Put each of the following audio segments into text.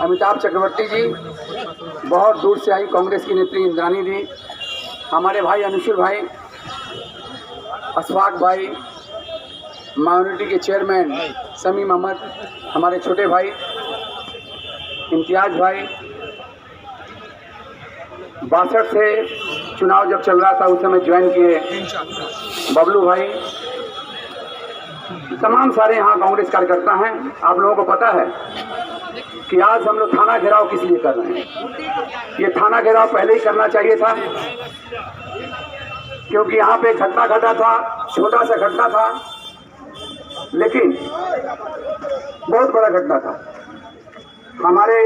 अमिताभ चक्रवर्ती जी, बहुत दूर से आई कांग्रेस की नेत्री इंद्रानी दी, हमारे भाई अनुशुल भाई, अशफाक भाई, माइनॉरिटी के चेयरमैन समीम अहमद, हमारे छोटे भाई इम्तियाज भाई, 62 से चुनाव जब चल रहा था उस समय ज्वाइन किए बबलू भाई, तमाम सारे यहाँ कांग्रेस कार्यकर्ता हैं। आप लोगों को पता है कि आज हम लोग थाना घेराव किस लिए कर रहे हैं। ये थाना घेराव पहले ही करना चाहिए था, क्योंकि यहाँ पे घटना घटा था, छोटा सा घटना था, लेकिन बहुत बड़ा घटना था। हमारे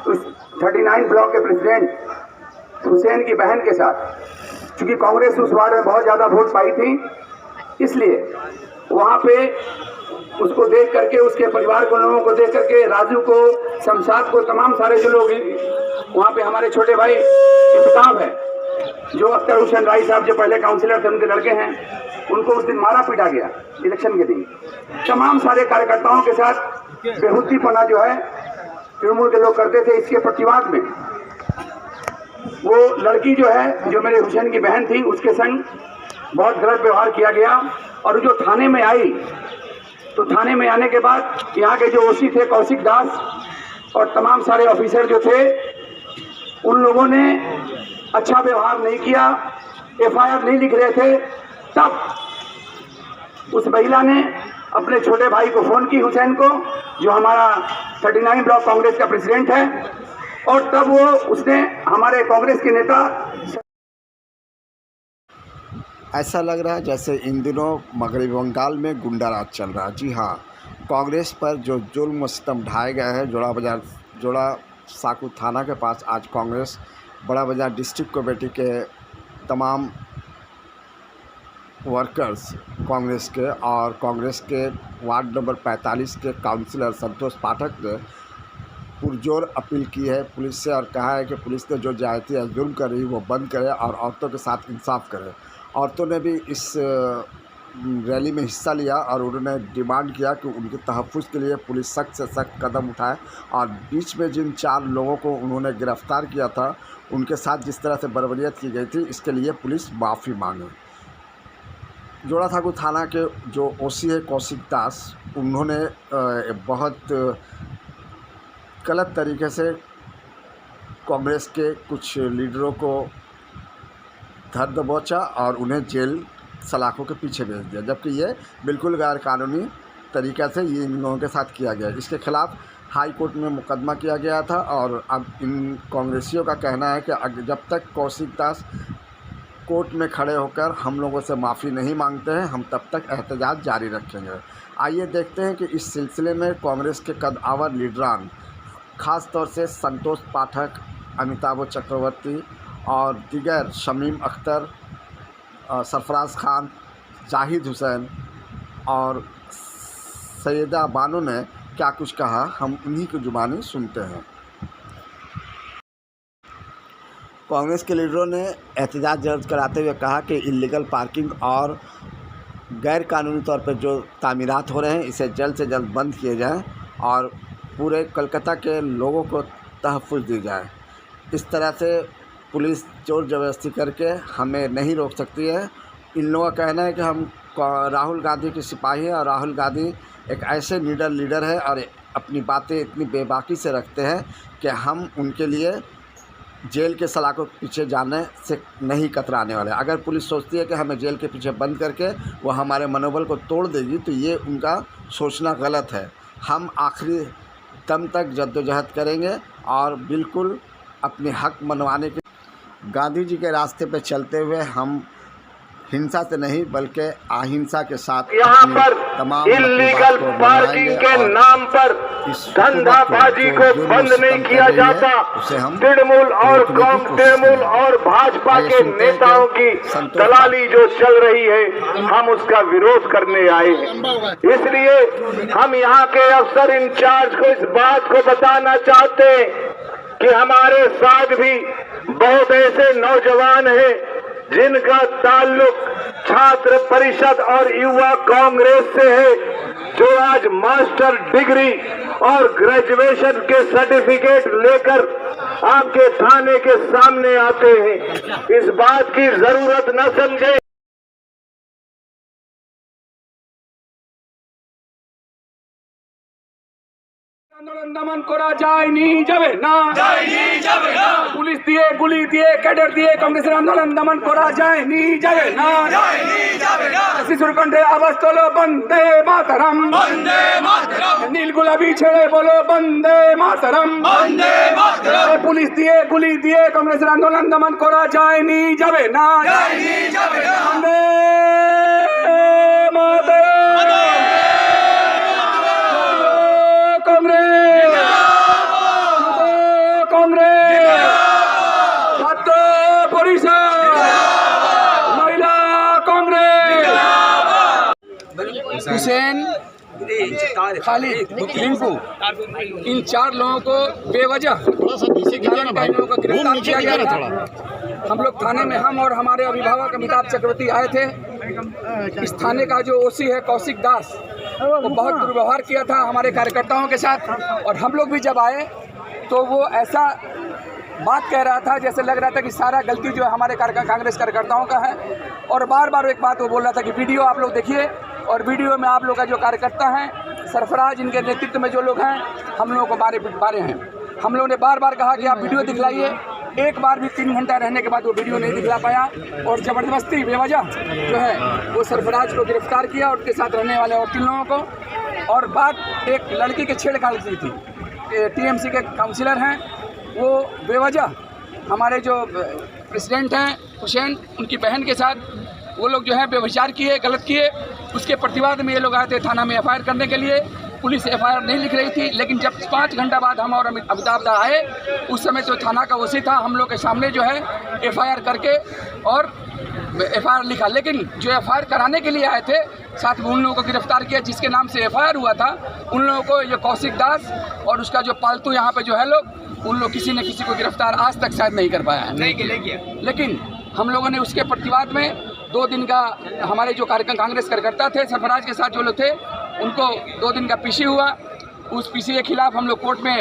उस 39 ब्लॉक के प्रेसिडेंट हुसैन की बहन के साथ, क्योंकि कांग्रेस उस वार्ड में बहुत ज़्यादा वोट पाई थी, इसलिए वहाँ पे उसको देख करके, उसके परिवार को, लोगों को देख करके, राजू को, शमशाद को, तमाम सारे जो लोग वहाँ पे, हमारे छोटे भाई इंतकाम है, जो अख्तर हुसैन राय साहब जो पहले काउंसिलर थे, उनके लड़के हैं, उनको उस दिन मारा पीटा गया इलेक्शन के दिन। तमाम सारे कार्यकर्ताओं के साथ बेहुदीपना जो है तृणमूल के लोग करते थे, इसके प्रतिवाद में वो लड़की जो है, जो मेरे हुसैन की बहन थी, उसके संग बहुत गलत व्यवहार किया गया। और जो थाने में आई, तो थाने में आने के बाद यहाँ के जो ओसी थे कौशिक दास और तमाम सारे ऑफिसर जो थे, उन लोगों ने अच्छा व्यवहार नहीं किया, एफआईआर नहीं लिख रहे थे। तब उस महिला ने अपने छोटे भाई को फ़ोन की, हुसैन को, जो हमारा 39 ब्लॉक कांग्रेस का प्रेसिडेंट है, और तब उसने हमारे कांग्रेस के नेता, ऐसा लग रहा है जैसे इन दिनों मगरबी बंगाल में गुंडाराज चल रहा है। जी हाँ, कांग्रेस पर जो जुल्म सितम ढाए गए हैं, जोड़ा साकू थाना के पास आज कांग्रेस बड़ा बाजार डिस्ट्रिक्ट कमेटी के तमाम वर्कर्स कांग्रेस के और कांग्रेस के वार्ड नंबर 45 के काउंसिलर संतोष पाठक ने पुरजोर अपील की है पुलिस से, और कहा है कि पुलिस ने जो ज्यादती या जुल्म कर रही है वो बंद करे और औरतों के साथ इंसाफ करे। औरतों ने भी इस रैली में हिस्सा लिया और उन्होंने डिमांड किया कि उनके तहफ़्फ़ुज़ के लिए पुलिस सख्त से सख्त कदम उठाए, और बीच में जिन 4 लोगों को उन्होंने गिरफ़्तार किया था, उनके साथ जिस तरह से बर्बरियत की गई थी, इसके लिए पुलिस माफ़ी मांगे। जोड़ा साकू थाना के जो ओसी है कौशिक दास, उन्होंने बहुत गलत तरीके से कांग्रेस के कुछ लीडरों को धर दबोचा और उन्हें जेल सलाखों के पीछे भेज दिया, जबकि ये बिल्कुल गैर कानूनी तरीक़े से ये इन लोगों के साथ किया गया। इसके ख़िलाफ़ हाई कोर्ट में मुकदमा किया गया था, और अब इन कांग्रेसियों का कहना है कि जब तक कौशिक दास कोर्ट में खड़े होकर हम लोगों से माफ़ी नहीं मांगते हैं, हम तब तक एहतजाज जारी रखेंगे। आइए देखते हैं कि इस सिलसिले में कांग्रेस के कद्दावर लीडरान, ख़ास तौर से संतोष पाठक, अमिताभ चक्रवर्ती और दीगर शमीम अख्तर, सरफराज खान, जाहिद हुसैन और सैयदा बानो ने क्या कुछ कहा, हम उन्हीं की ज़ुबानी सुनते हैं। कांग्रेस के लीडरों ने एहतजाज दर्ज कराते हुए कहा कि इल्लीगल पार्किंग और गैर कानूनी तौर पर जो तामीरात हो रहे हैं, इसे जल्द से जल्द बंद किए जाएं और पूरे कलकत्ता के लोगों को तहफ़्फ़ुज़ दी जाए। इस तरह से पुलिस जोर ज़बरदस्ती करके हमें नहीं रोक सकती है। इन लोगों का कहना है कि हम राहुल गांधी के सिपाही हैं, और राहुल गांधी एक ऐसे लीडर है और अपनी बातें इतनी बेबाकी से रखते हैं कि हम उनके लिए जेल के सलाखों के पीछे जाने से नहीं कतराने वाले। अगर पुलिस सोचती है कि हमें जेल के पीछे बंद करके वो हमारे मनोबल को तोड़ देगी, तो ये उनका सोचना गलत है। हम आखिरी दम तक जद्दोजहद करेंगे और बिल्कुल अपने हक मनवाने के गांधी जी के रास्ते पे चलते हुए हम हिंसा से नहीं बल्कि अहिंसा के साथ यहाँ पर इल्लीगल पार्किंग के नाम पर धंधाबाजी को बंद नहीं किया जाता। तृणमूल और भाजपा के नेताओं की दलाली जो चल रही है, हम उसका विरोध करने आए हैं। इसलिए हम यहाँ के अफसर इंचार्ज को इस बात को बताना चाहते हैं कि हमारे साथ भी बहुत ऐसे नौजवान हैं जिनका ताल्लुक छात्र परिषद और युवा कांग्रेस से है, जो आज मास्टर डिग्री और ग्रेजुएशन के सर्टिफिकेट लेकर आपके थाने के सामने आते हैं, इस बात की जरूरत न समझे। আন্দোলন দমন করা যায়নি, যাবে না, পুলিশ দিয়ে গুলি দিয়ে ক্যাডার দিয়ে কংগ্রেসের আন্দোলন দমন করা যায়নি, যাবে না, শিশুর কণ্ঠে আওয়াজ তোলো বন্দে মাতরম, নীল গোলাপি ছেড়ে বলো বন্দে মাতরম, পুলিশ দিয়ে গুলি দিয়ে কংগ্রেসের আন্দোলন দমন করা যায়নি, যাবে না, বন্দে মাতরম। ছাত্র পরিষদ, महिला कांग्रेस, हुसैन, खालिद, रिंकू, इन 4 लोगों को बेवजह इन लोगों को गिरफ्तार किया गया था। हम लोग थाने में, हम और हमारे अभिभावक अमिताभ चक्रवर्ती आए थे। इस थाने का जो ओसी है कौशिक दास, वो बहुत दुर्व्यवहार किया था हमारे कार्यकर्ताओं के साथ, और हम लोग भी जब आए तो वो ऐसा बात कह रहा था जैसे लग रहा था कि सारा गलती जो है हमारे कांग्रेस कार्यकर्ताओं का है। और बार बार एक बात वो बोल रहा था कि वीडियो आप लोग देखिए, और वीडियो में आप लोग का जो कार्यकर्ता हैं सरफराज, इनके नेतृत्व में जो लोग हैं हम लोगों को बारे हैं। हम लोगों ने बार बार कहा कि आप वीडियो दिखलाइए, एक बार भी 3 घंटा रहने के बाद वो वीडियो नहीं दिखला पाया, और ज़बरदस्ती बेवजह जो है वो सरफराज को गिरफ्तार किया और उसके साथ रहने वाले और 3 लोगों को। और बात एक लड़की के छेड़छाड़ की थी, टीएमसी के काउंसिलर हैं, वो बेवजह हमारे जो प्रेसिडेंट हैं हुसैन, उनकी बहन के साथ वो लोग जो है व्यभिचार किए, गलत किए। उसके प्रतिवाद में ये लोग आए थे थाना में एफआईआर करने के लिए। पुलिस एफआईआर नहीं लिख रही थी, लेकिन जब 5 घंटा बाद हम और अमिताभ दा आए, उस समय तो थाना का ओसी था, हम लोग के सामने जो है एफआईआर करके और एफआईआर लिखा। लेकिन जो एफआईआर कराने के लिए आए थे साथ में उन लोगों को गिरफ्तार किया जिसके नाम से एफआईआर हुआ था। उन लोगों को ये कौशिक दास और उसका जो पालतू यहाँ पे जो है लोग, उन लोग किसी ने किसी को गिरफ्तार आज तक शायद नहीं कर पाया है। लेकिन हम लोगों ने उसके प्रतिवाद में 2 दिन का, हमारे जो कांग्रेस कार्यकर्ता थे सरफराज के साथ जो लोग थे, उनको 2 दिन का पीसी हुआ। उस पीसी के खिलाफ हम लोग कोर्ट में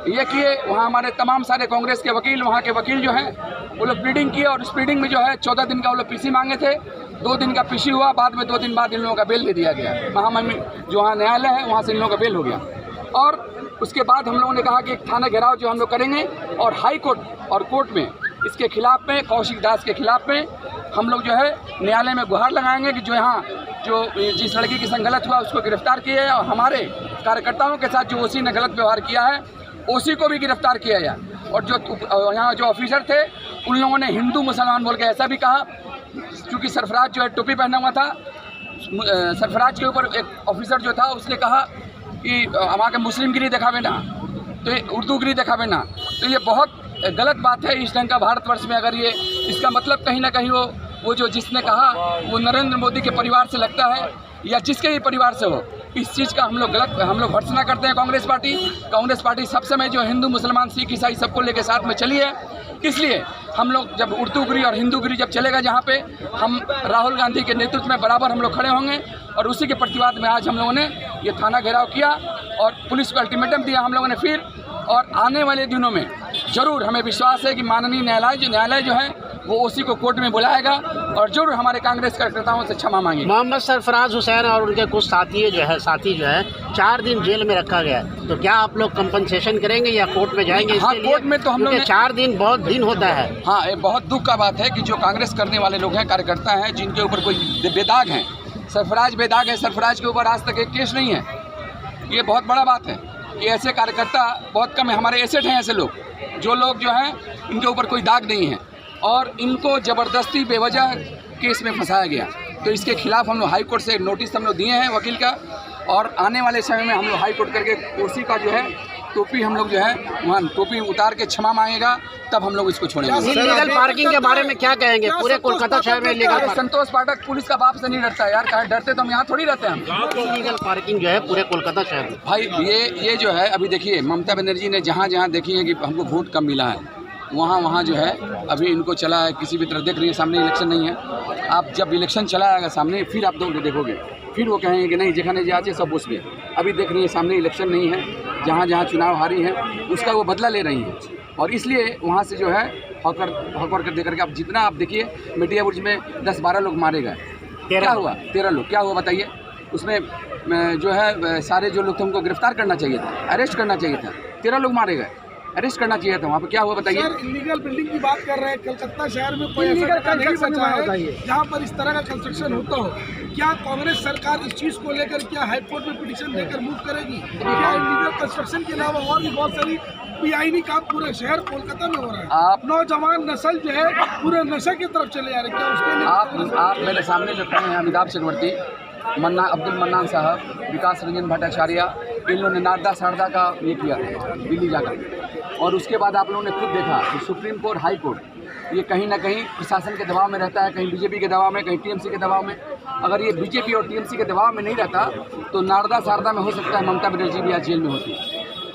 ये किए। वहाँ हमारे तमाम सारे कांग्रेस के वकील, वहाँ के वकील जो हैं वो लोग प्लीडिंग किए, और उस प्लीडिंग में जो है 14 दिन का वो लोग पीसी मांगे थे। 2 दिन का पीसी हुआ, बाद में 2 दिन बाद इन लोगों का बेल दे दिया गया। महामहिम जो वहाँ न्यायालय है वहाँ से इन लोगों का बेल हो गया। और उसके बाद हम लोगों ने कहा कि एक थाना घेराव जो हम लोग करेंगे, और हाई कोर्ट और कोर्ट में इसके खिलाफ में, कौशिक दास के खिलाफ में हम लोग जो है न्यायालय में गुहार लगाएंगे कि जो यहाँ जो जिस लड़की के संग गलत हुआ उसको गिरफ्तार किया है, और हमारे कार्यकर्ताओं के साथ जो ओसी ने गलत व्यवहार किया है ओसी को भी गिरफ्तार किया जाए। और जो यहाँ जो ऑफिसर थे उन लोगों ने हिंदू मुसलमान बोल के ऐसा भी कहा, क्योंकि सरफराज जो है टोपी पहना हुआ था। सरफराज के ऊपर एक ऑफिसर जो था उसने कहा कि वहाँ के मुस्लिम गिरी दिखावे ना, तो ये उर्दू गिरी दिखावे ना। तो ये बहुत गलत बात है इस ढंग का भारतवर्ष में। अगर ये इसका मतलब कहीं ना कहीं वो जो जिसने कहा वो नरेंद्र मोदी के परिवार से लगता है या जिसके भी परिवार से हो, इस चीज़ का हम लोग भर्त्सना करते हैं। कांग्रेस पार्टी सब समय जो हिंदू मुसलमान सिख ईसाई सबको लेके साथ में चली है। इसलिए हम लोग जब उर्दूगिरी और हिंदूगिरी जब चलेगा जहाँ पे, हम राहुल गांधी के नेतृत्व में बराबर हम लोग खड़े होंगे। और उसी के प्रतिवाद में आज हम लोगों ने ये थाना घेराव किया और पुलिस को अल्टीमेटम दिया हम लोगों ने फिर। और आने वाले दिनों में जरूर हमें विश्वास है कि माननीय न्यायालय जो है वो ओसी को कोर्ट में बुलाएगा और जरूर हमारे कांग्रेस कार्यकर्ताओं से क्षमा मांगेंगे। मोहम्मद सरफराज हुसैन और उनके कुछ साथी जो है 4 दिन जेल में रखा गया, तो क्या आप लोग कंपनसेशन करेंगे या कोर्ट में जाएंगे? हाँ, कोर्ट में तो हम लोग 4 दिन बहुत दिन होता है। हाँ, ये बहुत दुख का बात है कि जो कांग्रेस करने वाले लोग हैं, कार्यकर्ता हैं, जिनके ऊपर कोई बेदाग हैं। सरफराज बेदाग है, सरफराज के ऊपर आज तक एक केस नहीं है। ये बहुत बड़ा बात है कि ऐसे कार्यकर्ता बहुत कम है। हमारे एसेट हैं ऐसे लोग, जो लोग जो हैं इनके ऊपर कोई दाग नहीं है और इनको ज़बरदस्ती बेवजह केस में फंसाया गया। तो इसके खिलाफ हम लोग हाई कोर्ट से नोटिस हम लोग दिए हैं वकील का, और आने वाले समय में हम लोग हाई कोर्ट करके ओसी का जो है टोपी हम लोग जो है वहाँ टोपी उतार के क्षमा मांगेगा, तब हम लोग इसको छोड़ेंगे। इलीगल पार्किंग के बारे में क्या कहेंगे? पूरे कोलकाता शहर में इलीगल संतोष पाठक पुलिस का बाप से नहीं डरता है यार, कहा डरते तो हम यहाँ थोड़ी रहते हैं। इलीगल पार्किंग जो है पूरे कोलकाता शहर में, भाई ये जो है, अभी देखिए ममता बनर्जी ने जहाँ देखी है कि हमको वोट कम मिला है, वहाँ जो है अभी इनको चला है किसी भी तरह। देख रही है सामने इलेक्शन नहीं है। आप जब इलेक्शन चला आएगा सामने फिर आप देखोगे, फिर वो कहेंगे कि नहीं जेखाने जाचे सब उसमें। अभी देख रही है सामने इलेक्शन नहीं है, जहाँ जहाँ चुनाव हारी है उसका वो बदला ले रही हैं। और इसलिए वहाँ से जो है हॉकर कर दे करके आप जितना आप देखिए मीडिया बुर्ज में 10-12 लोग मारे गए। क्या हुआ? 13 लोग। क्या हुआ बताइए? उसमें जो है सारे जो लोग थे उनको गिरफ्तार करना चाहिए था, अरेस्ट करना चाहिए था। 13 लोग मारे गए, अरेस्ट करना चाहिए था। वहाँ पे क्या हुआ बताइए? सर इलीगल बिल्डिंग की बात कर रहे हैं। कलकत्ता शहर में कोई ऐसा जगह नहीं बचा है जहाँ पर इस तरह का कंस्ट्रक्शन होता हो। क्या कांग्रेस सरकार इस चीज़ को लेकर क्या हाईकोर्ट में पिटीशन देकर मूव करेगी? क्या इलीगल कंस्ट्रक्शन के अलावा और भी बहुत सारी बेआईनी काम पूरे शहर कोलकाता में हो रहा है? आप नौजवान नस्ल जो है पूरे नशे की तरफ चले जा रहे हैं। क्या उसके लिए आप मेरे सामने जो खड़े हैं अमिताभ चक्रवर्ती, अब्दुल मन्नान साहब, विकास रंजन भट्टाचार्य, इन लोगों ने नारदा शारदा का ये किया दिल्ली जाकर। और उसके बाद आप लोगों ने खुद देखा कि सुप्रीम कोर्ट, हाई कोर्ट ये कहीं ना कहीं प्रशासन के दबाव में रहता है, कहीं बीजेपी के दबाव में, कहीं टीएमसी के दबाव में। अगर ये बीजेपी और टीएमसी के दबाव में नहीं रहता तो नारदा शारदा में हो सकता है ममता बनर्जी भी आज जेल में होती।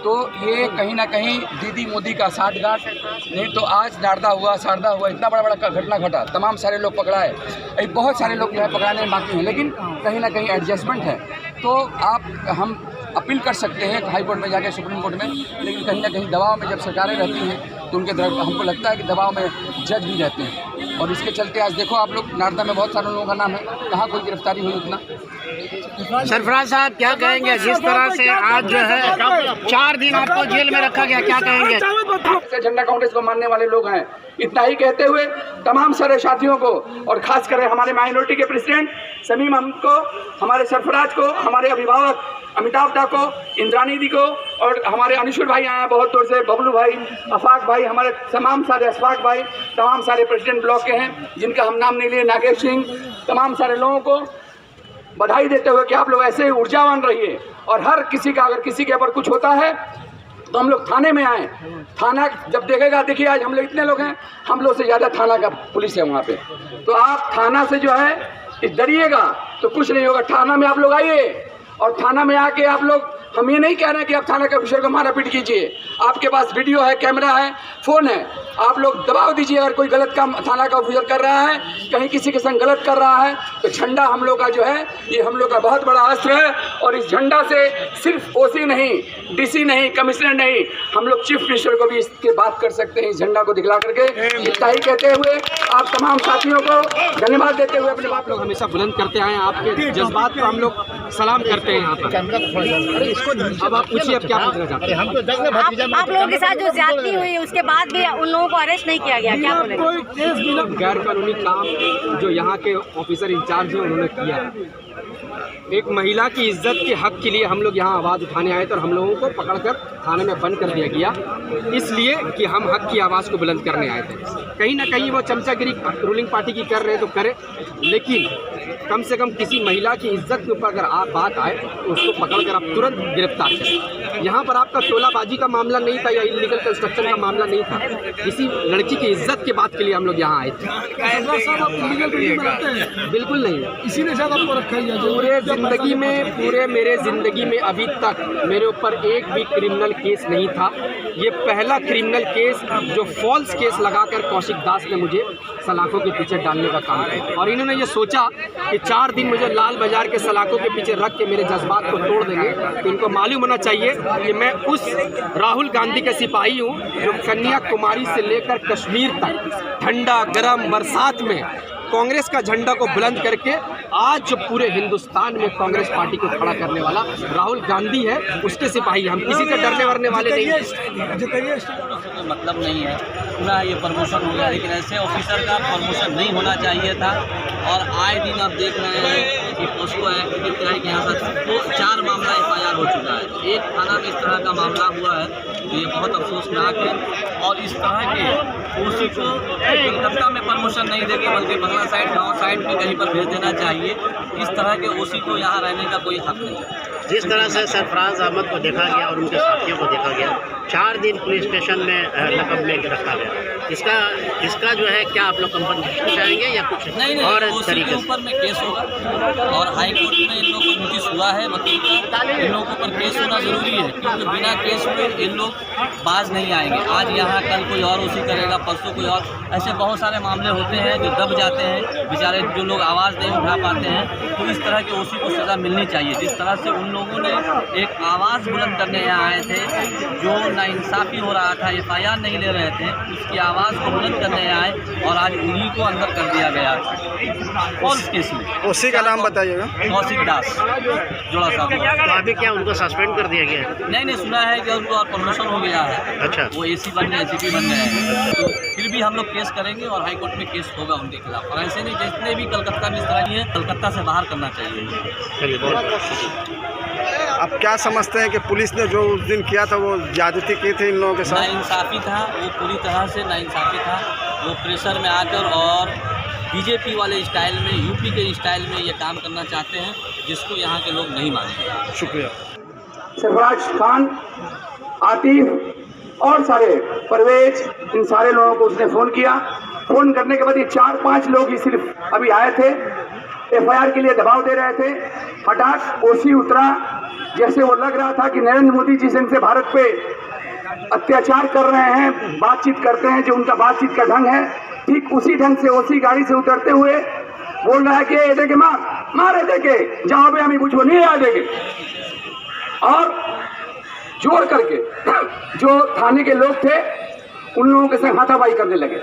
तो ये कहीं ना कहीं दीदी मोदी का साठगांठ। नहीं तो आज नारदा हुआ, शारदा हुआ, इतना बड़ा घटना घटा, तमाम सारे लोग पकड़ाए, अभी बहुत सारे लोग जो है पकड़ाने में बाकी हैं, लेकिन कहीं ना कहीं एडजस्टमेंट है। तो हम अपील कर सकते हैं हाई कोर्ट में जाके, सुप्रीम कोर्ट में, लेकिन कहीं ना कहीं दबाव में जब सरकारें रहती हैं तो उनके हमको लगता है कि दबाव में जज भी रहते हैं। और इसके चलते आज देखो आप लोग नारदा में बहुत सारे लोगों का नाम है, कहाँ कोई गिरफ्तारी हुई उतना। सरफराज साहब क्या कहेंगे? जिस तरह से आज जो है 4 दिन आपको जेल में रखा गया, क्या कहेंगे? झंडा कांग्रेस को मानने वाले लोग हैं। इतना ही कहते हुए तमाम सारे साथियों को और खास कर हमारे माइनॉरिटी के प्रेसिडेंट शमीम अहमद को, हमारे सरफराज को, हमारे अभिभावक अमिताभ दा को, इंद्रानी दी को, और हमारे अनुशुर भाई आए हैं बहुत दूर से, बबलू भाई, अफाक भाई, हमारे तमाम सारे अशफाक भाई, तमाम सारे प्रेसिडेंट ब्लॉक के हैं जिनका हम नाम नहीं लिए, नागेश सिंह, तमाम सारे लोगों को बधाई देते हुए कि आप लोग ऐसे ही ऊर्जावान रहिए। और हर किसी का अगर किसी के ऊपर कुछ होता है तो हम लोग थाने में आए। थाना जब देखेगा, देखिए आज हम लोग इतने लोग हैं, हम लोग से ज़्यादा थाना का पुलिस है वहाँ पे। तो आप थाना से जो है डरिएगा तो कुछ नहीं होगा। थाना में आप लोग आइए और थाना में आके आप लोग, हम ये नहीं कह रहे हैं कि आप थाना के ऑफिसर को मारा पीट कीजिए। आपके पास वीडियो है, कैमरा है, फ़ोन है, आप लोग दबाव दीजिए। अगर कोई गलत काम थाना का ऑफिसर कर रहा है, कहीं किसी के संग गलत कर रहा है, तो झंडा हम लोग का जो है ये हम लोग का बहुत बड़ा अस्त्र है। और इस झंडा से सिर्फ ओसी नहीं, डीसी नहीं, कमिश्नर नहीं, हम लोग चीफ मिनिस्टर को भी इसके बात कर सकते हैं इस झंडा को दिखला करके। इतना ही कहते हुए आप तमाम साथियों को धन्यवाद देते हुए अपने बात लोग हमेशा बुलंद करते आए। आपके जज्बात को हम लोग सलाम करते हैं यहाँ पर। अब आप पूछिए, अब क्या पूछना चाहते हैं? आप लोगों के साथ जो ज्यादती हुई उसके बाद भी उन लोगों को अरेस्ट नहीं किया गया, क्या बोलेंगे? गैर कानूनी काम जो यहाँ के ऑफिसर इंचार्ज हैं उन्होंने किया। एक महिला की इज्जत के हक के लिए हम लोग यहाँ आवाज़ उठाने आए थे और हम लोगों को पकड़कर थाने में बंद कर दिया गया, इसलिए कि हम हक की आवाज़ को बुलंद करने आए थे। कहीं ना कहीं वो चमचागिरी रूलिंग पार्टी की कर रहे हैं तो करे, लेकिन कम से कम किसी महिला की इज्जत के ऊपर अगर आप बात आए तो उसको पकड़कर आप तुरंत गिरफ्तार करें। यहाँ पर आपका टोलाबाजी का मामला नहीं था या इलीगल कंस्ट्रक्शन का मामला नहीं था, किसी लड़की की इज्जत की बात के लिए हम लोग यहाँ आए थे। बिल्कुल नहीं, इसी ने शायद आपको रखा ही है। पूरे मेरे ज़िंदगी में अभी तक मेरे ऊपर एक भी क्रिमिनल केस नहीं था। ये पहला क्रिमिनल केस जो फॉल्स केस लगाकर कौशिक दास ने मुझे सलाखों के पीछे डालने का काम किया। और इन्होंने ये सोचा कि 4 दिन मुझे लाल बाजार के सलाखों के पीछे रख के मेरे जज्बात को तोड़ देंगे। तो इनको मालूम होना चाहिए कि मैं उस राहुल गांधी के सिपाही हूँ जो कन्याकुमारी से लेकर कश्मीर तक ठंडा गरम बरसात में कांग्रेस का झंडा को बुलंद करके आज जो पूरे हिंदुस्तान में कांग्रेस पार्टी को खड़ा करने वाला राहुल गांधी है, उसके सिपाही। हम किसी से डरने वरने वाले नहीं हैं। मतलब नहीं है पूरा ये प्रमोशन हो गया, लेकिन ऐसे ऑफिसर का प्रमोशन नहीं होना चाहिए था। और आए दिन आप देख रहे हैं कि पोस्को एक्ट के तहत यहाँ पर 4 मामला FIR हो चुका है। एक थाना में इस तरह का मामला हुआ है तो ये बहुत अफसोसनाक है। और इस तरह के ओसी को कलकत्ता में प्रमोशन नहीं देगी बल्कि बंगला साइड, गाँव साइड में कहीं पर भेज देना चाहिए। इस तरह के ओसी को यहाँ रहने का कोई हक नहीं है। जिस तरह से सरफराज अहमद को देखा गया और उनके साथियों को देखा गया, 4 दिन पुलिस स्टेशन में लकब में रखा गया, इसका जो है क्या आप लोग कंपनसेशन चाहेंगे या कुछ नहीं और उसी तरीके के से? ऊपर में केस होगा और हाई कोर्ट में इन लोगों को नोटिस हुआ है, मतलब इन लोगों पर केस होना जरूरी है, क्योंकि बिना केस हुए इन लोग बाज नहीं आएंगे। आज यहाँ कल कोई और ओसी करेगा, परसों कोई और, ऐसे बहुत सारे मामले होते हैं जो दब जाते हैं बेचारे, जो लोग आवाज़ नहीं उठा पाते हैं। तो इस तरह के ओसी को सज़ा मिलनी चाहिए। जिस तरह से उन लोगों ने एक आवाज़ बुलंद करने यहाँ आए थे, जो नाइंसाफ़ी हो रहा था, FIR नहीं ले रहे थे, उसकी आवाज़ को बुलंद करने आए और आज उन्हीं को अंदर कर दिया गया फॉल्स केस में। उसी का नाम बताइएगा। कौशिक दास जोड़ा साहब। तो अभी क्या उनको सस्पेंड कर दिया गया है? नहीं सुना है कि उनको और प्रमोशन हो गया है। अच्छा, वो AC बन गए, ACP बन गए हैं। तो फिर भी हम लोग केस करेंगे और हाई कोर्ट में केस होगा उनके खिलाफ। और ऐसे नहीं, जितने भी कलकत्ता में इस तरह की है, कलकत्ता से बाहर करना चाहिए। चलिए बहुत आप क्या समझते हैं कि पुलिस ने जो उस दिन किया था वो ज्यादती की थी इन लोगों के साथ? नाइंसाफ़ी था, वो पूरी तरह से नाइंसाफ़ी था। वो प्रेशर में आकर और BJP वाले स्टाइल में, UP के स्टाइल में ये काम करना चाहते हैं, जिसको यहाँ के लोग नहीं मानेंगे। शुक्रिया। सरफराज खान, आतिफ और सारे परवेज, इन सारे लोगों को उसने फ़ोन किया। फ़ोन करने के बाद ये 4-5 लोग ही सिर्फ अभी आए थे, FIR के लिए दबाव दे रहे थे। हठात OC उतरा, जैसे वो लग रहा था कि नरेंद्र मोदी जिस ढंग से भारत पे अत्याचार कर रहे हैं, बातचीत करते हैं, जो उनका बातचीत का ढंग है, ठीक उसी ढंग से OC गाड़ी से उतरते हुए बोल रहा है कि ये देखे मारे देखे जहाँ पे हमें बुझो नहीं आ देखे, और जोर करके जो थाने के लोग थे उन लोगों के संग हाथापाई करने लगे।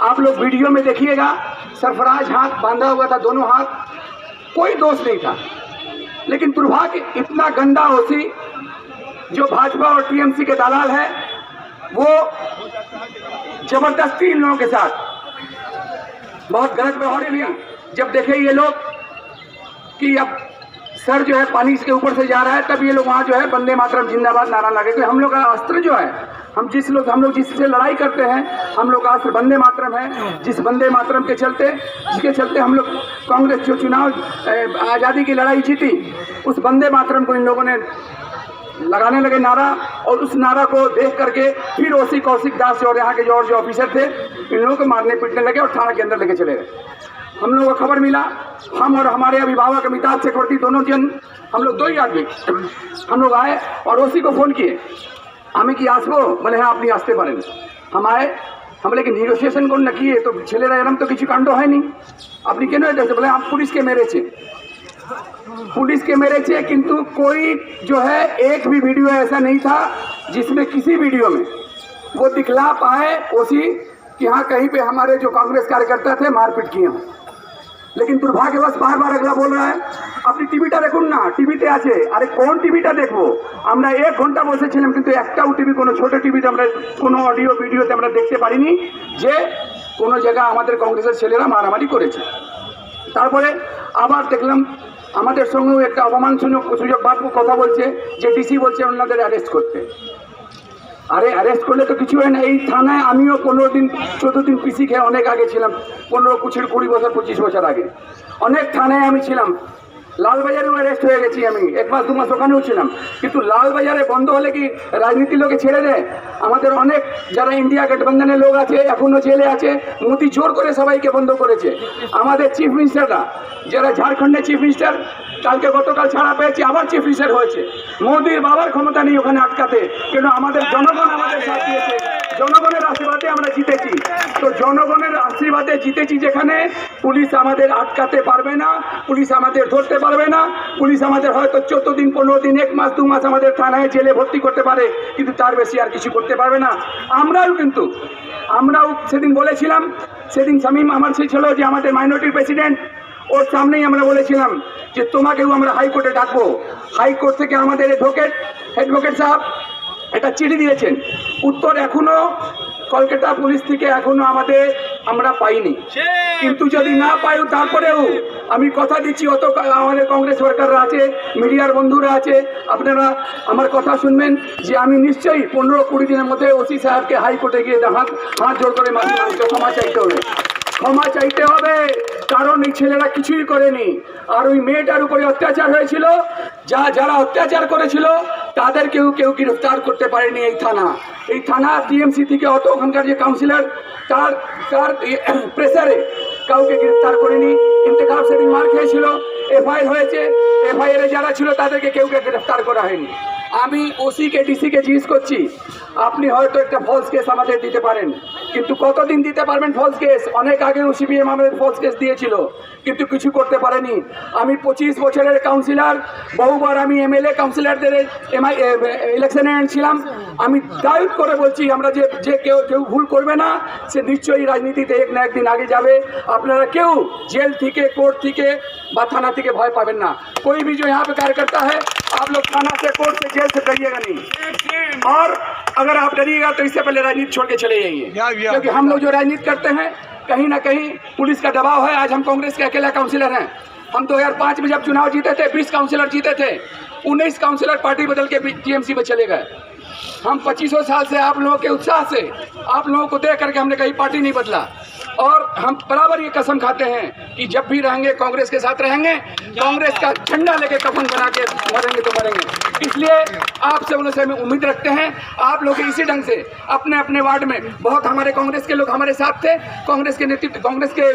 आप लोग वीडियो में देखिएगा, सरफराज हाथ बांधा हुआ था, दोनों हाथ, कोई दोष नहीं था। लेकिन दुर्भाग्य, इतना गंदा OC जो भाजपा और TMC के दलाल है, वो जबरदस्ती इन लोगों के साथ बहुत गलत व्यवहार लिया। जब देखे ये लोग कि अब सर जो है पानी के ऊपर से जा रहा है, तब ये लोग वहाँ जो है वंदे मातरम जिंदाबाद नारा लगे। तो हम लोग का अस्त्र जो है, हम लोग जिससे लड़ाई करते हैं, हम लोग का अस्त्र वंदे मातरम है। जिस वंदे मातरम के चलते, जिसके चलते हम लोग कांग्रेस जो चुनाव आज़ादी की लड़ाई जीती, उस वंदे मातरम को इन लोगों ने लगाने लगे नारा, और उस नारा को देख करके फिर OC कौशिक दास और यहाँ के जो ऑफिसर थे, इन लोगों को मारने पीटने लगे और थाना के अंदर लेके चले गए। हम लोगों को खबर मिला, हम और हमारे अभिभावक अमिताभ चक्रवर्ती दोनों जन, हम लोग 2 ही आदमी, हम लोग आए और OC को फ़ोन किए, हमें कि आसबो बोले हाँ अपनी आस्ते पारें। हम आए, हम बोले कि निगोशिएशन को न किए तो छेलेरा एरम तो किसी कांडो है नहीं, अपनी क्यों नहीं बोले हम पुलिस के मेरे छे, किंतु कोई जो है एक भी वीडियो ऐसा नहीं था जिसमें किसी वीडियो में वो दिखला पाए OC कि हाँ कहीं पे हमारे जो कांग्रेस कार्यकर्ता थे मारपीट किए हों। लेकिन दुर्भाग्यवश बार बार अगला बोल रहा है अपनी टीवीटा देखुन ना, टीवीते आछे। अरे कौन टीवीटा देखबो? আমরা 1 ঘন্টা বসেছিলাম, কিন্তু একটাও টিভি, কোনো ছোট টিভিতে আমরা কোনো অডিও ভিডিওতে আমরা দেখতে পারিনি যে কোনো জায়গা আমাদের কংগ্রেসের ছেলেরা মারামারি করেছে। তারপরে আবার দেখলাম আমাদের সঙ্গেও একটা অপমানজনক কথা বলছে যে DC বলছে ওনাদের অ্যারেস্ট করতে। আরে অ্যারেস্ট করলে তো কিছু হয় না। এই থানায় আমিও 15 দিন 14 দিন পিসি খেয়ে অনেক আগে ছিলাম, 15 20 বছর 25 বছর আগে অনেক থানায় আমি ছিলাম। লালবাজারেও অ্যারেস্ট হয়ে গেছি আমি, 1 মাস 2 মাস ওখানেও ছিলাম। কিন্তু লালবাজারে বন্ধ হলে কি রাজনীতি লোকে ছেড়ে দেয়? আমাদের অনেক যারা ইন্ডিয়া গঠবন্ধনের লোক আছে এখনও জেলে আছে, মোদি জোর করে সবাইকে বন্ধ করেছে। আমাদের চিফ মিনিস্টাররা, যারা ঝাড়খণ্ডের চিফ মিনিস্টার, কালকে গতকাল ছাড়া পেয়েছে, আবার চিফ মিনিস্টার হয়েছে। মোদির বাবার ক্ষমতা নেই ওখানে আটকাতে, কেন আমাদের জনগণ আমাদের সাথ দিয়েছে, জনগণের আশীর্বাদে আমরা জিতেছি। তো জনগণের আশীর্বাদে জিতেছি যেখানে, পুলিশ আমাদের আটকাতে পারবে না, পুলিশ আমাদের ধরতে পারবে না। পুলিশ আমাদের হয়তো 14 দিন 15 দিন 1 মাস 2 মাস আমাদের থানায় জেলে ভর্তি করতে পারে, কিন্তু তার বেশি আর কিছু করতে পারবে না। আমরাও সেদিন বলেছিলাম, সেদিন শামীম আমার ছিল যে আমাদের মাইনরিটির প্রেসিডেন্ট, ওর সামনেই আমরা বলেছিলাম যে তোমাকেও আমরা হাইকোর্টে ডাকবো। হাইকোর্ট থেকে আমাদের অ্যাডভোকেট সাহেব একটা চিঠি দিয়েছেন, উত্তর এখনো কলকাতা পুলিশ থেকে এখনো আমরা পাইনি। কিন্তু যদি না পাই, তারপরেও আমি কথা দিচ্ছি, অত আমাদের কংগ্রেস ওয়ার্কাররা আছে, মিডিয়ার বন্ধুরা আছে, আপনারা আমার কথা শুনবেন যে আমি নিশ্চয়ই 15-20 দিনের মধ্যে OC সাহেবকে হাইকোর্টে গিয়ে হাত জোর করে ক্ষমা চাইতে হবে। কারণ এই ছেলেরা কিছুই করেনি। আর ওই মেয়েটার উপরে অত্যাচার হয়েছিল, যারা অত্যাচার করেছিল তাদের কেউ গ্রেফতার করতে পারেনি এই থানা টিএমসি থেকে অত ওখানকার যে কাউন্সিলর তার প্রেসারে কাউকে গ্রেফতার করেনি। ইন্তেখাব সেদিন মার খেয়েছিল, এফআইআর হয়েছে, এফআইআরে যারা ছিল তাদেরকে কেউকে গ্রেফতার করা হয়নি। আমি ওসিকে ডিসিকে জিজ্ঞেস করছি, আপনি হয়তো একটা ফলস কেস আমাদের দিতে পারেন, কিন্তু কতদিন দিতে পারবেন ফলস কেস? অনেক আগে সিপিএম আমাদের ফলস কেস দিয়েছিল, কিন্তু কিছু করতে পারেনি। আমি 25 বছরের কাউন্সিলর, বহুবার আমি এমএলএ কাউন্সিলরদের ইলেকশনে এনেছিলাম। আমি দায়িত্ব করে বলছি, আমরা যে কেউ ভুল করবে না সে নিশ্চয়ই রাজনীতিতে এক না একদিন আগে যাবে। আপনারা কেউ जेल থেকে, कोर्ट থেকে বা थाना থেকে भय पावें ना। कोई भी जो यहाँ पे कार्य करता है, आप लोग थाना से, कोर्ट से, जेल से डरिएगा नहीं, और अगर आप डरिएगा तो इससे पहले राजनीति छोड़ के चले जाइए, क्योंकि हम लोग जो राजनीति करते हैं कहीं ना कहीं पुलिस का दबाव है। आज हम कांग्रेस के अकेला काउंसिलर हैं। हम 2005 में जब चुनाव जीते थे 20 काउंसिलर जीते थे, 19 काउंसिलर पार्टी बदल के टीएमसी में चले गए। हम 25 साल से आप लोगों के उत्साह से, आप लोगों को देख करके हमने कहीं पार्टी नहीं बदला, और हम बराबर ये कसम खाते हैं कि जब भी रहेंगे कांग्रेस के साथ रहेंगे, कांग्रेस का झंडा लेके कफन बना के मरेंगे तो मरेंगे। इसलिए आपसे उनसे हम उम्मीद रखते हैं, आप लोग इसी ढंग से अपने अपने वार्ड में, बहुत हमारे कांग्रेस के लोग हमारे साथ थे, कांग्रेस के नेतृत्व, कांग्रेस के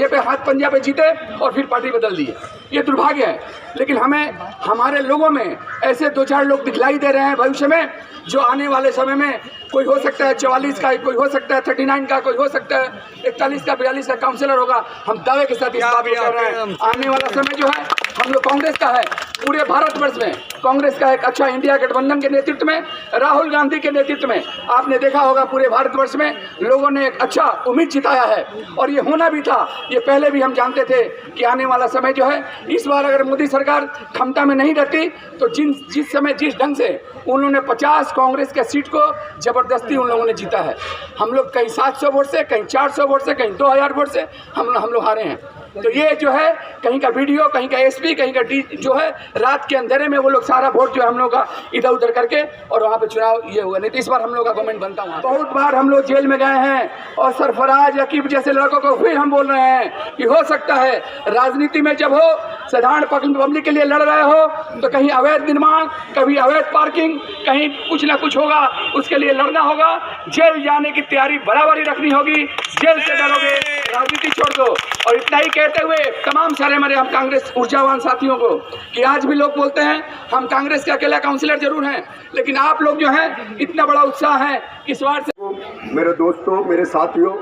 ये पे हाथ पंजा पे जीते और फिर पार्टी बदल दिए। ये दुर्भाग्य है, लेकिन हमें हमारे लोगों में ऐसे 2-4 लोग दिखलाई दे रहे हैं भविष्य में, जो आने वाले समय में कोई हो सकता है 44 का, कोई हो सकता है 39 का, कोई हो सकता है 41 का, 42 का काउंसिलर होगा। हम दावे के साथ इस बात को कर रहे हैं, आने वाला समय जो है हम लोग कांग्रेस का है। पूरे भारतवर्ष में कांग्रेस का एक अच्छा इंडिया गठबंधन के नेतृत्व में, राहुल गांधी के नेतृत्व में, आपने देखा होगा पूरे भारतवर्ष में लोगों ने एक अच्छा उम्मीद जिताया है, और ये होना भी था। ये पहले भी हम जानते थे कि आने वाला समय जो है, इस बार अगर मोदी सरकार क्षमता में नहीं रहती तो जिस समय जिस ढंग से उन्होंने 50 कांग्रेस के सीट को जबरदस्ती उन लोगों ने जीता है। हम लोग कहीं 700 वोट से, कहीं 400 वोट से, कहीं 2000 वोट से हम लोग हारे हैं। तो ये जो है कहीं का वीडियो, कहीं का एसपी, कहीं का डी जो है, रात के अंधेरे में वो लोग सारा वोट जो है हम लोग का इधर उधर करके और वहाँ पे चुनाव ये हुआ। नहीं तो इस बार हम लोग का गवर्नमेंट बनता हुआ। बहुत बार हम लोग जेल में गए हैं, और सरफराज अकीब जैसे लड़कों को फिर हम बोल रहे हैं कि हो सकता है राजनीति में जब हो, साधारण पब्लिक के लिए लड़ रहे हो, तो कहीं अवैध निर्माण, कभी अवैध पार्किंग, कहीं कुछ ना कुछ होगा, उसके लिए लड़ना होगा। जेल जाने की तैयारी बराबर ही रखनी होगी। जेल से डरोगे, राजनीति छोड़ दो। और इतना ही कहते हुए तमाम सारे हमारे हम कांग्रेस ऊर्जावान साथियों को, कि आज भी लोग बोलते हैं हम कांग्रेस के अकेला काउंसिलर जरूर हैं, लेकिन आप लोग जो हैं इतना बड़ा उत्साह है इस बार से। मेरे दोस्तों, मेरे साथियों,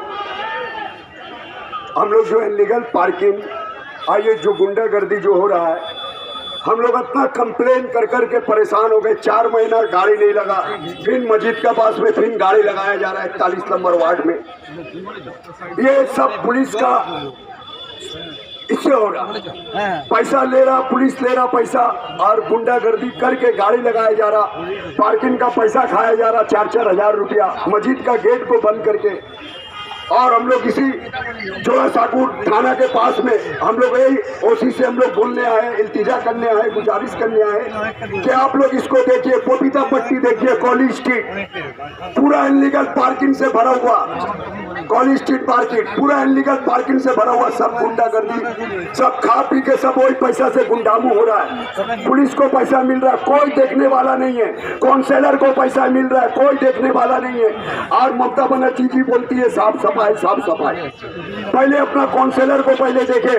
हम लोग जो इलीगल पार्किंग, ये जो गुंडागर्दी जो हो रहा है, हम लोग इतना कंप्लेन कर के परेशान हो गए। 4 महीना गाड़ी नहीं लगा, फिर मस्जिद का पास में फिर गाड़ी लगाया जा रहा है 41 नंबर वार्ड में। ये सब पुलिस का इससे हो रहा, पैसा ले रहा, पुलिस ले रहा पैसा, और गुंडागर्दी करके गाड़ी लगाया जा रहा, पार्किंग का पैसा खाया जा रहा 4-4 हज़ार रुपया, मस्जिद का गेट को बंद करके। और हम लोग इसी जोड़ासाकुर थाना के पास में हम लोग यही ओसी से हम लोग बोलने आए, इल्तिजा करने आए, गुजारिश करने आए कि आप लोग इसको देखिए, पपीता पट्टी देखिए, कॉलेज स्ट्रीट पूरा इलीगल पार्किंग से भरा हुआ, कॉलेज स्ट्रीट मार्केट पूरा इलीगल पार्किंग से भरा हुआ, सब गुंडागर्दी, सब खा पी के सब वही पैसा से गुंडामू हो रहा है। पुलिस को पैसा मिल रहा है, कोई देखने वाला नहीं है। काउंसलर को पैसा मिल रहा है, कोई देखने वाला नहीं है। और ममता बनर्जी जी बोलती है साफ सफाई। पहले अपना काउंसलर को पहले देखे,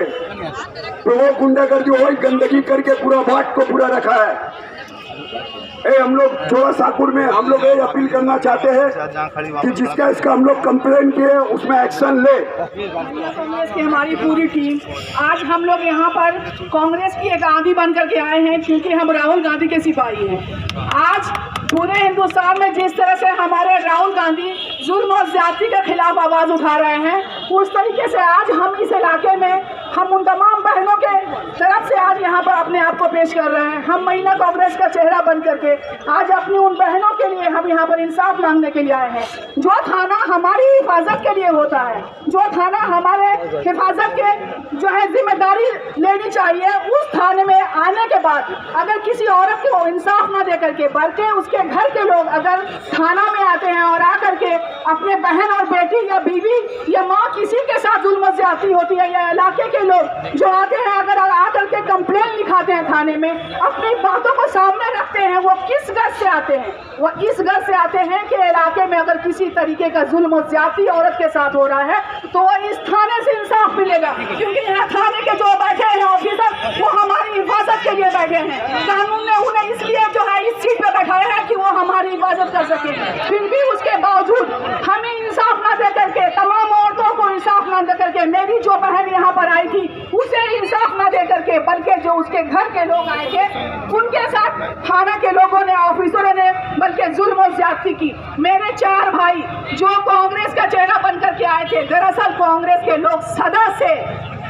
तो वो गुंडागर्दी वही गंदगी करके पूरा वार्ड को पूरा रखा है। हम लोग जोड़ासाकुर में हम लोग ये अपील करना चाहते हैं कि जिसका इसका हम लोग कंप्लेन किए उसमें एक्शन ले। कांग्रेस की हमारी पूरी टीम, आज हम लोग यहाँ पर कांग्रेस की एक आंधी बन करके आए हैं, क्योंकि हम राहुल गांधी के सिपाही हैं। आज पूरे हिंदुस्तान में जिस तरह से हमारे राहुल गांधी जुल्म और ज्यादती के खिलाफ आवाज उठा रहे हैं, उस तरीके से आज हम इस इलाके में हम उन तमाम बहनों के तरफ से आज यहाँ पर अपने आप को पेश कर रहे हैं। हम महिला कांग्रेस का चेहरा बन करके आज अपनी उन बहनों के लिए हम यहाँ पर इंसाफ मांगने के लिए आए हैं। जो थाना हमारी हिफाजत के लिए होता है, जो थाना हमारे हिफाजत के जो है जिम्मेदारी लेनी चाहिए, उस थाने में आने के बाद अगर किसी औरत को इंसाफ न दे करके, बल्कि उसके घर के लोग अगर थाना में आते हैं और आकर के अपने बहन और बेटी या बीवी या माँ किसी के साथ जुल्म ज्यादती होती है, या इलाके के लोग जो आते हैं अगर आकर के कंप्लेंट कंप्लेन लिखाते हैं थाने में, अपनी बातों को सामने रखते हैं। वो किस गज से आते हैं? वो इस गज से आते हैं कि इलाके में अगर किसी तरीके का जुल्म और ज्यादती औरत के साथ हो रहा है तो वो इस थाने से इंसाफ मिलेगा, क्योंकि यहाँ थाने के जो बैठे हैं ऑफिसर वो हमारी हिफाजत के लिए बैठे हैं। कानून ने उन्हें इसलिए जो है इस सीट पे बैठाया है कि वो हमारी हिफाजत कर सके। फिर भी उसके बावजूद हमें इंसाफ न दे करके, तमाम औरतों को इंसाफ न दे करके, मेरी जो बहन यहाँ पर आई थी उसे इंसाफ न दे करके, बल्कि जो उसके घर के लोग आए थे उनके साथ थाना के लोगों ने, ऑफिसरों ने बल्कि जुल्म और ज्यादती की। मेरे 4 भाई जो कांग्रेस का चेहरा बनकर के आए थे, दरअसल कांग्रेस के लोग सदा से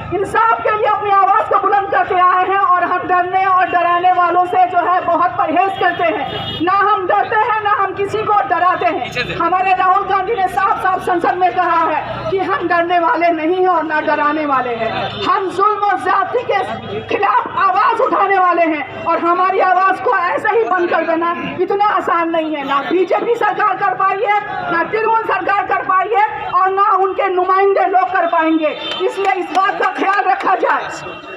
इंसाफ के लिए अपनी आवाज को बुलंद करते आए हैं और हम डरने और डराने वालों से जो है बहुत परहेज करते हैं। ना हम डरते हैं ना हम किसी को डराते हैं। हमारे राहुल गांधी ने साफ साफ संसद में कहा है कि हम डरने वाले नहीं हैं और ना डराने वाले हैं। हम जुल्म और ज्यादती के खिलाफ आवाज उठाने वाले हैं और हमारी आवाज को ऐसे ही बंद कर देना इतना आसान नहीं है। ना बीजेपी सरकार कर पाई है, ना तृणमूल सरकार कर पाई है और ना उनके नुमाइंदे लोग कर पाएंगे। इसलिए इस बात का ख्याल रखा जाए।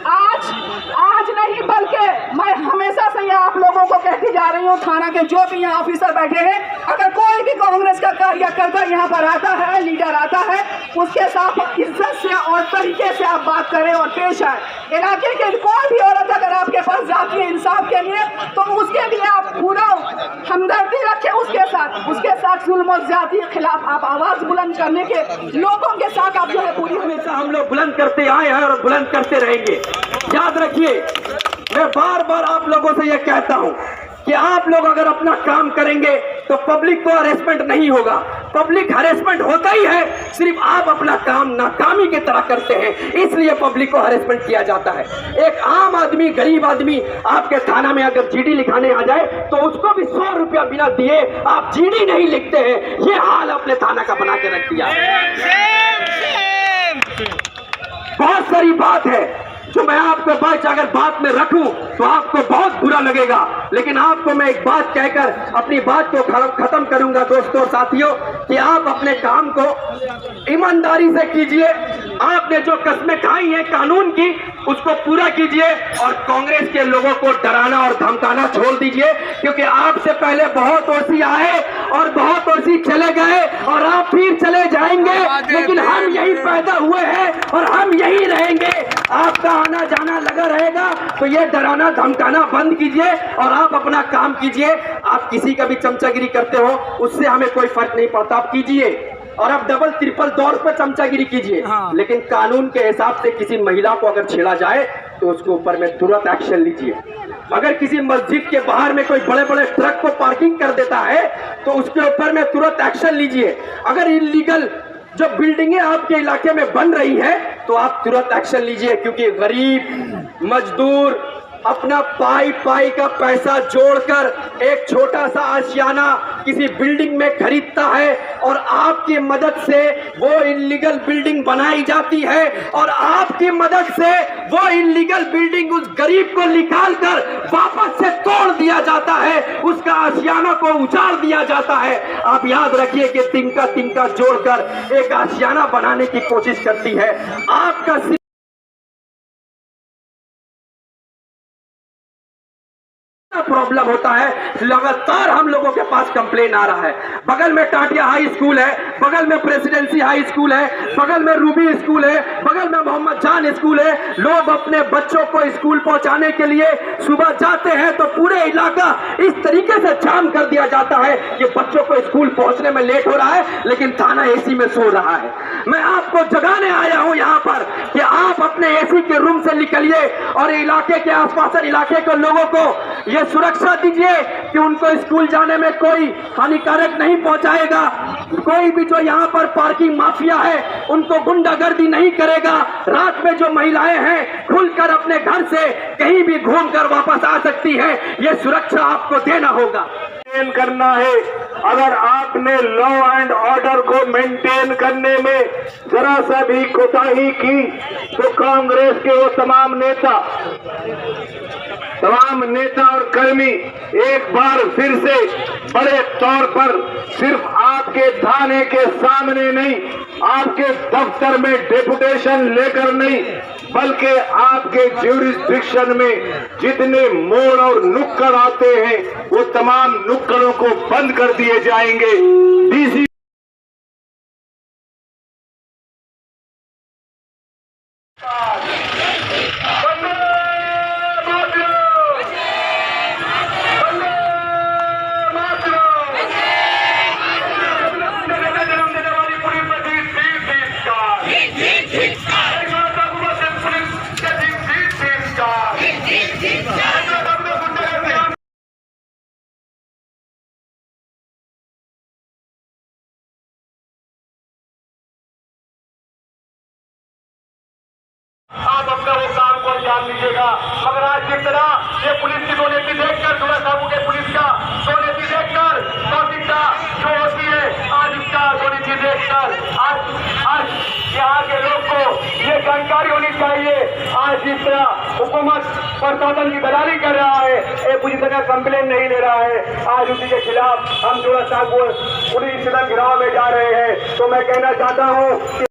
आज नहीं बल्कि मैं हमेशा से ये आप लोगों को कहती जा रही हूँ, थाना के जो भी यहाँ ऑफिसर बैठे हैं, अगर कोई भी कांग्रेस का कार्यकर्ता यहाँ पर आता है, लीडर आता है, उसके साथ इज्जत से और तरीके से आप बात करें और पेश आए। इलाके के कोई भी औरत अगर आपके पास जाती है इंसाफ के लिए तो उसके लिए आप पूरा हमदर्दी रखें उसके साथ जुल्म और ज्यादती के खिलाफ आप आवाज बुलंद करने के लोगों के साथ आप जो है पूरी हमेशा हम लोग बुलंद करते आए हैं और बुलंद करते रहेंगे। याद रखिए, मैं बार बार आप लोगों से यह कहता हूं कि आप लोग अगर अपना काम करेंगे तो पब्लिक को हरेसमेंट नहीं होगा। पब्लिक हरेसमेंट होता ही है, सिर्फ आप अपना काम नाकामी की तरह करते हैं, इसलिए पब्लिक को हरेसमेंट किया जाता है। एक आम आदमी, गरीब आदमी आपके थाना में अगर जीडी लिखाने आ जाए तो उसको भी 100 रुपया बिना दिए आप जीडी नहीं लिखते हैं। ये हाल अपने थाना का बना के रख दिया। बहुत सारी बात है जो मैं आपको अगर बात में रखूं तो आपको बहुत बुरा लगेगा, लेकिन आपको मैं एक बात कहकर अपनी बात को खत्म करूंगा दोस्तों और साथियों, कि आप अपने काम को ईमानदारी से कीजिए। आपने जो कस्में खाई हैं कानून की उसको पूरा कीजिए और कांग्रेस के लोगों को डराना और धमकाना छोड़ दीजिए, क्योंकि आपसे पहले बहुत ओसी आए और बहुत ओसी चले गए और आप फिर चले जाएंगे, लेकिन हम यही पैदा हुए हैं और हम यही रहेंगे। आपका आना जाना लगा रहेगा, तो ये डराना धमकाना बंद कीजिए और आप अपना काम कीजिए। आप किसी का भी चमचागिरी करते हो उससे हमें कोई फर्क नहीं पड़ता, आप कीजिए और आप डबल ट्रिपल दौर पर चमचागिरी कीजिए। लेकिन कानून के हिसाब से किसी महिला को अगर छेड़ा जाए तो उसके ऊपर में तुरंत एक्शन लीजिए। अगर किसी मस्जिद के बाहर में कोई बड़े बड़े ट्रक को पार्किंग कर देता है तो उसके ऊपर में तुरंत एक्शन लीजिए। अगर इलीगल जो बिल्डिंगें आपके इलाके में बन रही है तो आप तुरंत एक्शन लीजिए, क्योंकि गरीब मजदूर अपना पाई का पैसा जोड़कर एक छोटा सा आशियाना किसी बिल्डिंग में खरीदता है और आपकी मदद से वो इल्लीगल बिल्डिंग बनाई जाती है और आपकी मदद से वो इल्लीगल बिल्डिंग उस गरीब को निकालकर वापस से तोड़ दिया जाता है, उसका आशियाना को उजाड़ दिया जाता है। आप याद रखिए कि तिनका जोड़कर एक आशियाना बनाने की कोशिश करती है। आपका प्रॉब्लम होता है, लगातार हम लोगों के पास कंप्लेन आ रहा है। बगल में टाटिया हाई स्कूल है, बगल में प्रेसिडेंसी हाई स्कूल है, बगल में रूबी स्कूल है, बगल में मोहम्मद जान स्कूल है। लोग अपने बच्चों को स्कूल पहुंचाने के लिए सुबह जाते हैं तो पूरे इलाका इस तरीके से जाम कर दिया जाता है कि बच्चों को स्कूल पहुंचने में लेट हो रहा है, लेकिन थाना एसी में सो रहा है। मैं आपको जगाने आया हूं यहां पर कि आप अपने एसी के रूम से निकलिए और इलाके के आसपास इलाके के लोगों को यह सुरक्षा दीजिए कि उनको स्कूल जाने में कोई हानिकारक नहीं पहुंचाएगा। कोई भी जो यहाँ पर पार्किंग माफिया है उनको गुंडागर्दी नहीं करेगा। रात में जो महिलाएं हैं खुलकर अपने घर से कहीं भी घूमकर वापस आ सकती हैं, ये सुरक्षा आपको देना होगा, करना है। अगर आपने लॉ एंड ऑर्डर को मेंटेन करने में जरा सा भी कोताही की तो कांग्रेस के वो तमाम नेता तमाम नेता और कर्मी एक बार फिर से बड़े तौर पर सिर्फ आपके थाने के सामने नहीं, आपके दफ्तर में डेपुटेशन लेकर नहीं, बल्कि आपके ज्यूरिसडिक्शन में जितने मोड़ और नुक्कड़ आते हैं वो तमाम नुक्कड़ों को बंद कर दिए जाएंगे। डीसी आप अपना वो काम को अंजाम दीजिएगा। मगर आज जिस तरह ये पुलिस की दोनीति देखकर, दुआ साहू के पुलिस का दोनीति देखकर, नैतिकता जो होती है, आज इसका दोनीति देखकर आज यहाँ के लोग को ये जानकारी होनी चाहिए। आज जिस तरह हुकूमत प्रशासन की दलाली कर रहा है, एक पूरी तरह कंप्लेन नहीं ले रहा है, आज उसी के खिलाफ हम दुआ साहू पुलिस घेराव में जा रहे हैं। तो मैं कहना चाहता हूँ